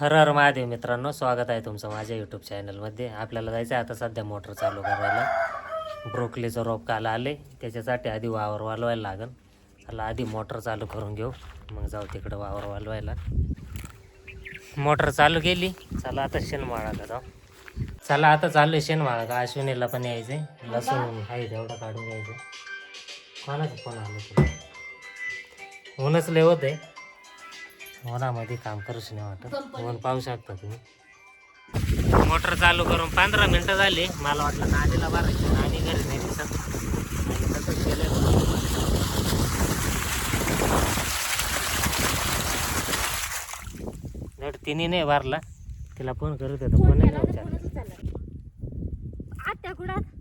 हर हर महादेव मित्रांनो, स्वागत आहे तुमचं माझ्या यूट्यूब चॅनलमध्ये. आपल्याला जायचं आहे आता सध्या मोटर चालू करायला. ब्रोकलीचं रोप काला आले, त्याच्यासाठी आधी वावर वालवायला लागन. चला आधी मोटर चालू करून घेऊ, मग जाऊ तिकडं वावर वालवायला. मोटर चालू केली. चला आता शेणमाळाला जाऊ. चला आता चालू आहे शेणमाळा का. अश्विनीला पण यायचंय, लसूण आहे तेवढं काढून घ्यायचं. कोणाचा फोन आला तुला? ऊनच लय होत आहे, उन्हामध्ये काम करूच नाही वाटत. ऊन पाहू शकता तुम्ही. मोटर चालू करून 15 मिनिटं झाली. मला वाटलं नादीला भरायचं, नादी घरी नाही दिसत आणि तसंच केलंय. धड तिने नाही भरला, तिला फोन करत होता, फोन नाही उचलला. आत्या कुडात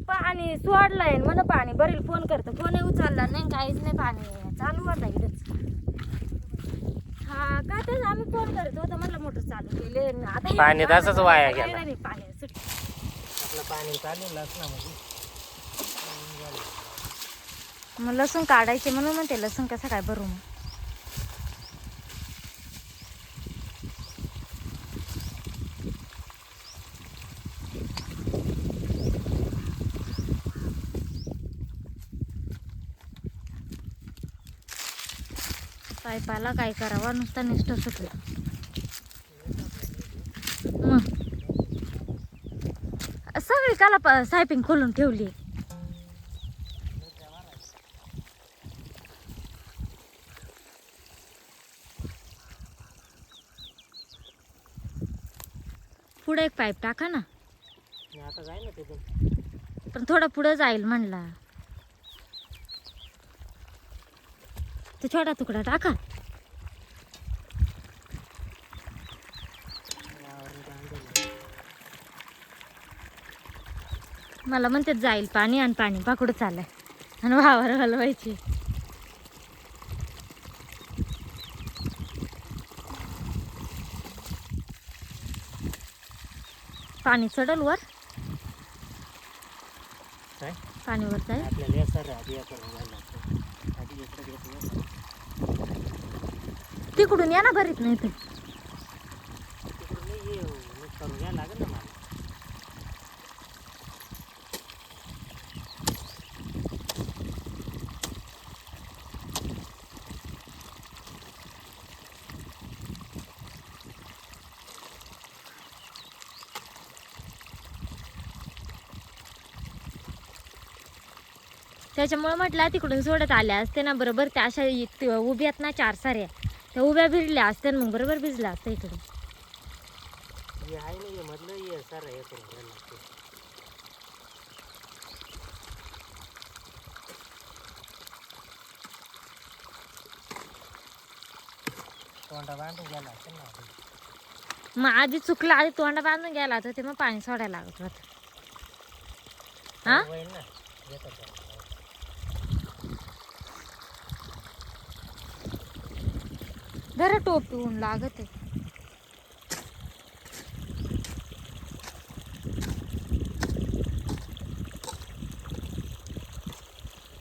पाणी सोडलंय मला, पाणी बरेल फोन करतो, फोन उचलला नाही, काहीच नाही, पाणी चालू होता इथंच. हा का, तेच आम्ही फोन करत होतो, म्हणलं मोटर चालू केले आता. पाणी तसंच वाया गेला. नाही पाणी सुट आपलं पाणी चालूच ना म्हणजे. मग लसूण काढायचे म्हणून म्हणते, लसूण कसं काय भरू मग. पायपाला काय करावा, नुसता निष्ठ सुटला. मग सगळी काला सायपिंग खोलून ठेवली. पुढे एक पाईप टाका ना. आता जाय ना तिथून, पण थोडं पुढे जाईल म्हणला. तो छोटा तुकडा टाका. मला म्हणते जाईल पाणी, आणि पाणी पाकडं चाललंय आणि वावर हलवायची. पाणी चढल वर, काय पाणी वर जाईल. आपल्याला सर आधी करून घ्यायला लागतं. आधी घेतलं तिकडून या ना, भरीत नाही तर तिकडून नाही ये, करून घ्यायला लागेल ना मला. त्याच्यामुळे म्हटलं तिकडून सोडत आल्या असते ना, बरोबर त्या अशा उभ्या आहेत ना 4 साऱ्या, त्या उभ्या भिजल्या असत्या, मग बरोबर भिजला असतं इकडे. हे आहे ना, हे मधलं ये सर हे करून घ्यायला लागतं. तोंडा बांधून घ्यायला लागतं ना आधी. मग आधी चुकलं, आधी तोंडा बांधून घ्यायला तर ते मग पाणी सोडायला लागत होतं. हा होईल ना, येतं ते. जरा टोपी ऊन लागत आहे.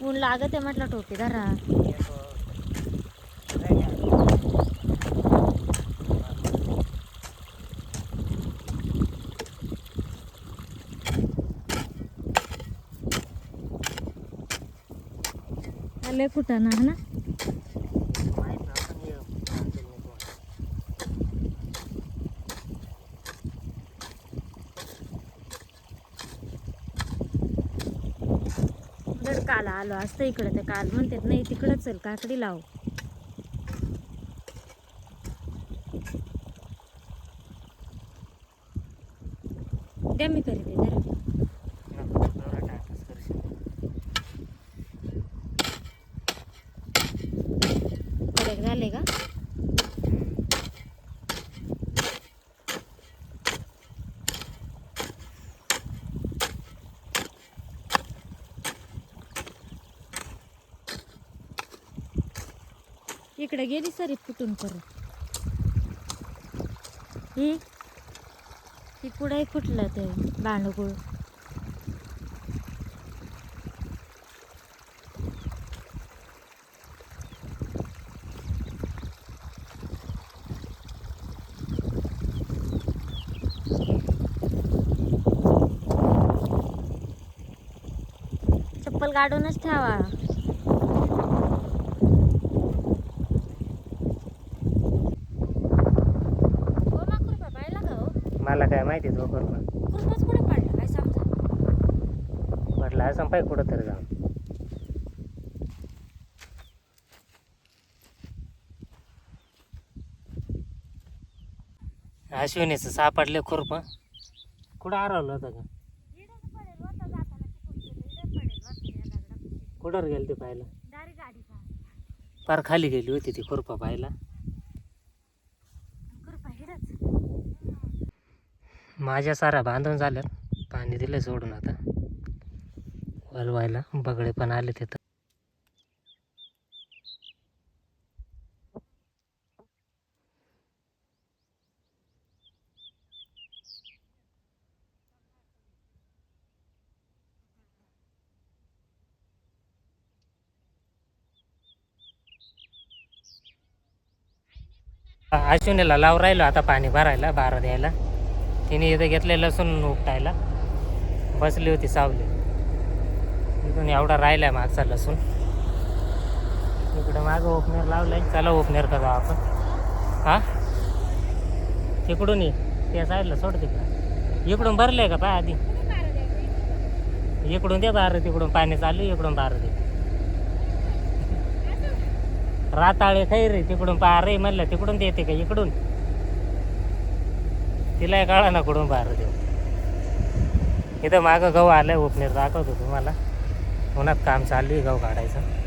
ऊन लागत आहे म्हटलं, टोपी धरा. लय फुटाणा है ना. जर काल आलो असतं इकडं तर काल म्हणतात नाही तिकडं चल काकडी लाव. द्या मी करते जरा. कडक झाले का. इकडे गेली सरी फुटून परत. ही पुढे फुटलं ते बांडगुळ. चप्पल काढूनच ठेवा. हो मग कृपा पाहिला का हो? मला काय माहिती तो करून कृपाच कुठे पडला काय समजा. म्हटलं असं पाहिजे कुठं तरी जाऊन. अश्विनीचं सापडले खुरप. कुठं हरवलं होतं का? कुठं गेलं ते पाहायला? पार खाली गेली होती ती खुरपा पाहायला. माझ्या साऱ्या बांधून झाल्यात. पाणी दिलं सोडून आता वलवायला. बगळे पण आले तिथं. अश्विनीला लाव राहिलो आता पाणी भरायला, बारा द्यायला. तिने इथं घेतले लसूण उपटायला. बसली होती सावली. इथून एवढा राहिलाय मागचा लसूण. इकडं मागं ओपनेर लावलाय. चला ओपनेर का जाऊ आपण. हा तिकडून ये, त्या साईडला सोड तिकडं. इकडून भरलंय का पाय आधी? इकडून दे बार, तिकडून पाणी चालू, इकडून बार दे. राताळे खैरे तिकडून पार रे म्हणलं, तिकडून देते का इकडून? तिला कळा ना कुठून बार देऊ. इथं मागं गहू आलंय ओपनेर, दाखवतो तुम्हाला. उन्हात काम चालू आहे गहू काढायचं.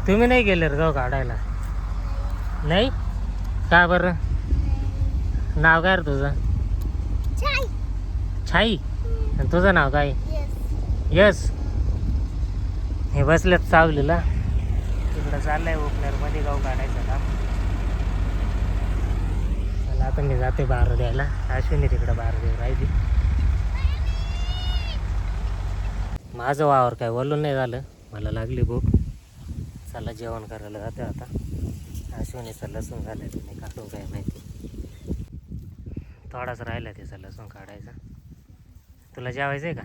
तुम्ही नाही गेले रे गहू काढायला? नाही का बरं? नाव काय रे तुझं? छाई. आणि तुझं नाव काय? यस. हे बसलेत सावलीला. तिकडं चाललंय ओपनरमध्ये गहू काढायचं काम. मला आता मी जाते बार द्यायला. अश्विनी तिकडं बार देऊ राहिली. माझं वावर काय वळून नाही झालं. मला लागली भूक. चला जेवण करायला जाते आता. अश्विनीचं लसूण झालं की नाही काढून काय माहिती. थोडाच राहिला त्याचा लसूण काढायचा. तुला जेवायचं आहे का?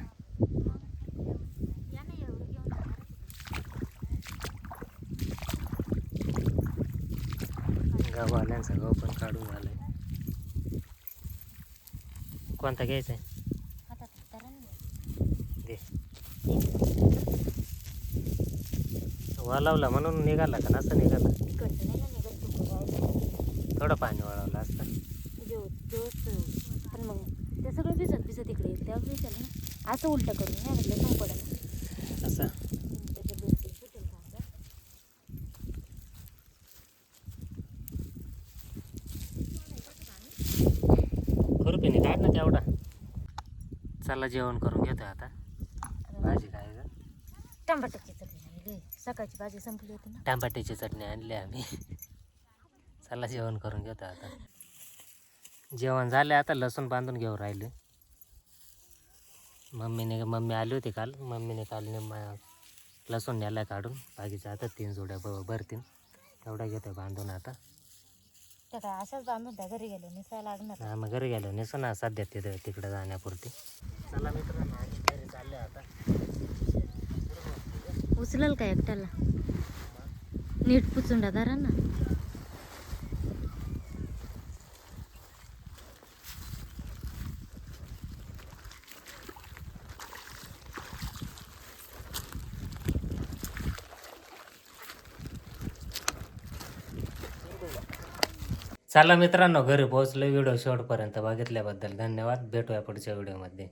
गव्हावाल्यांचा गहू पण काढून झालाय. कोणता घ्यायचा आहे? दे. वळवला म्हणून निघाला का? नसं निघाला. थोडं पाणी वळवलं असतं. पण मग ते सगळं भिजत भिजत इकडे येईल तेव्हा भिजल ना. असं उलट करून नाही म्हटलं संपडलं असं. खुरपीने काढ ना तेवढा. चला जेवण करून घेतो आता. भाजी काय ग? टमाट्याची चटणी आणली. सकाळची भाजी संपली होती ना. टमाट्याची चटणी आणली आम्ही. चला जेवण करून घेतो आता. जेवण झालं आता. लसूण बांधून घेऊ राहिले. मम्मी आली होती काल. मम्मीने काल लसूण न्यायला काढून. बाकीच्या आता 3 जोड्या भरतील. तेवढ्या घेतो बांधून आता. त्या काय अशाच बांधून त्या घरी गेलो निसायला लागणार. हा मग घरी गेलो नेसो ना सध्या तिकडे जाण्यापुरती. चला मित्रांनो आम्ही घरी चालले आता. उचलल का एकट्याला? नीट पुचुंडा धरा ना. चला मित्रांनो घरी पोहोचलो. व्हिडिओ शेवटपर्यंत बघितल्याबद्दल धन्यवाद. भेटूया पुढच्या व्हिडिओमध्ये.